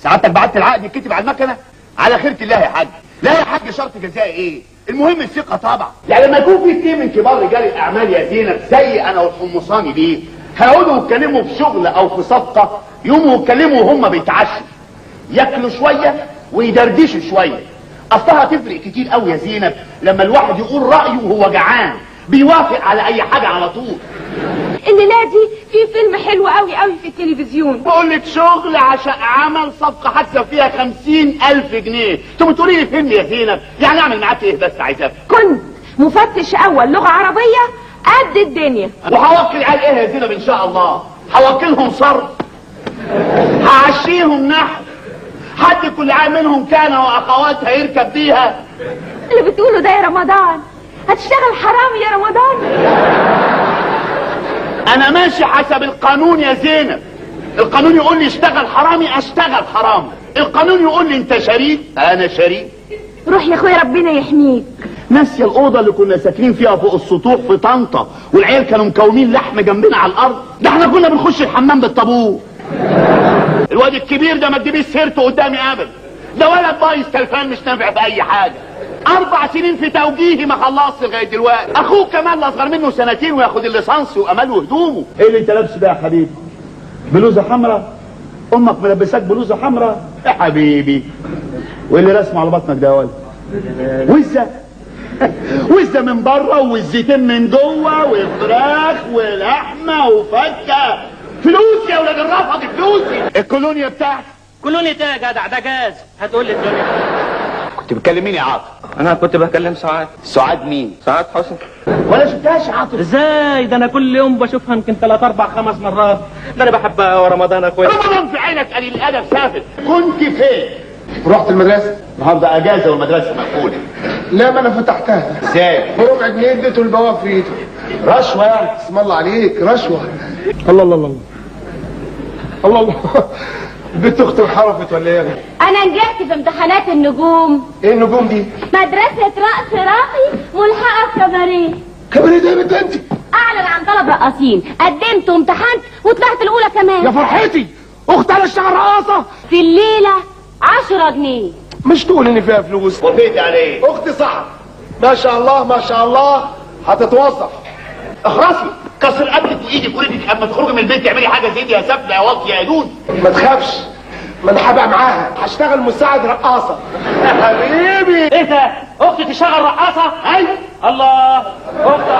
سعادتك بعت العقد يتكتب على المكنه على خيره الله يا حاج. لا يا حاج شرط جزائي ايه؟ المهم الثقه طبعا. يعني لما يكون في اتنين من كبار رجال الاعمال يا زينب زي انا والحمصاني دي هيقعدوا يتكلموا في شغل او في صفقه، يقوموا يتكلموا وهم بيتعشوا، ياكلوا شويه ويدردشوا شويه. اصلها تفرق كتير قوي يا زينب لما الواحد يقول رايه وهو جعان، بيوافق على اي حاجه على طول. الليله دي في فيلم حلو قوي قوي في التلفزيون. بقول لك شغل عشان عمل صفقه هكسب فيها 50,000 جنيه، انت بتقولي لي فيلم يا زينب؟ يعني اعمل معاك ايه بس عايزاه؟ كنت مفتش اول لغه عربيه قد الدنيا. وهوكل على ايه يا زينب ان شاء الله؟ هوكلهم صرف، هعشيهم نحو، حد كل عام منهم كان واخواتها يركب بيها. اللي بتقوله ده يا رمضان هتشتغل حرامي يا رمضان. انا ماشي حسب القانون يا زينب. القانون يقول لي اشتغل حرامي اشتغل حرامي، القانون يقول لي انت شريك انا شريك. روح يا اخويا ربنا يحميك. ناسيه الاوضه اللي كنا ساكنين فيها فوق السطوح في طنطا والعيال كانوا مكومين لحم جنبنا على الارض؟ ده احنا كنا بنخش الحمام بالطابور. الواد الكبير ده ما تجيبيش سيرته قدامي ابدا، ده ولد بايظ تلفان مش نافع في اي حاجه. 4 سنين في توجيهي ما خلصت لغايه دلوقتي. اخوه كمان اصغر منه سنتين وياخد الليسانس وامال وهدومه. ايه اللي انت لابسه ده يا حبيبي؟ بلوزه حمراء؟ امك ملبساك بلوزه حمراء؟ يا حبيبي. وايه اللي رسمه على بطنك ده يا ولد؟ وزه. وزه من بره ووزتين من جوه وفراخ ولحمه وفكه. فلوسي يا ولاد الرفض فلوسي. الكولونيا بتاعتي. كولونيا ده يا جدع ده جاز. هتقول لي الدنيا. كنت بتكلم مين يا عاطف؟ انا كنت بكلم سعاد. سعاد مين؟ سعاد حسن. ولا شفتهاش يا عاطف؟ ازاي؟ ده انا كل يوم بشوفها يمكن 3 4 5 مرات. ده انا بحبها ورمضان يا اخويا. رمضان في عينك قليل الادب سافل. كنت فين؟ رحت المدرسة النهارده اجازه والمدرسه مقفوله. لا ما انا فتحتها. ازاي؟ بربع جنيه اديته البواب في ايده. رشوه يعني؟ اسم الله عليك رشوة. الله الله الله الله الله. بنت اختي انحرفت ولا ايه؟ انا نجحت في امتحانات النجوم. ايه النجوم دي؟ مدرسه رقص راقي ملحقه في كباريه. كباريه ده يا بنت انت؟ اعلن عن طلب رقاصين، قدمت وامتحنت وطلعت الاولى كمان. يا فرحتي اختي على اشتغل رقاصه في الليله 10 جنيه. مش تقول ان فيها فلوس. وفيت عليه. اختي صح ما شاء الله ما شاء الله هتتوظف. اخرسي كسر قدك وايدك ورجلك اما تخرجي من البيت تعملي حاجه زي دي يا سفله يا واطيه يا دود. ما تخافش ما انا هبقى معاها هشتغل مساعد رقاصه. يا حبيبي. ايه ده؟ اختي تشتغل رقاصه؟ ايوه. الله. اختي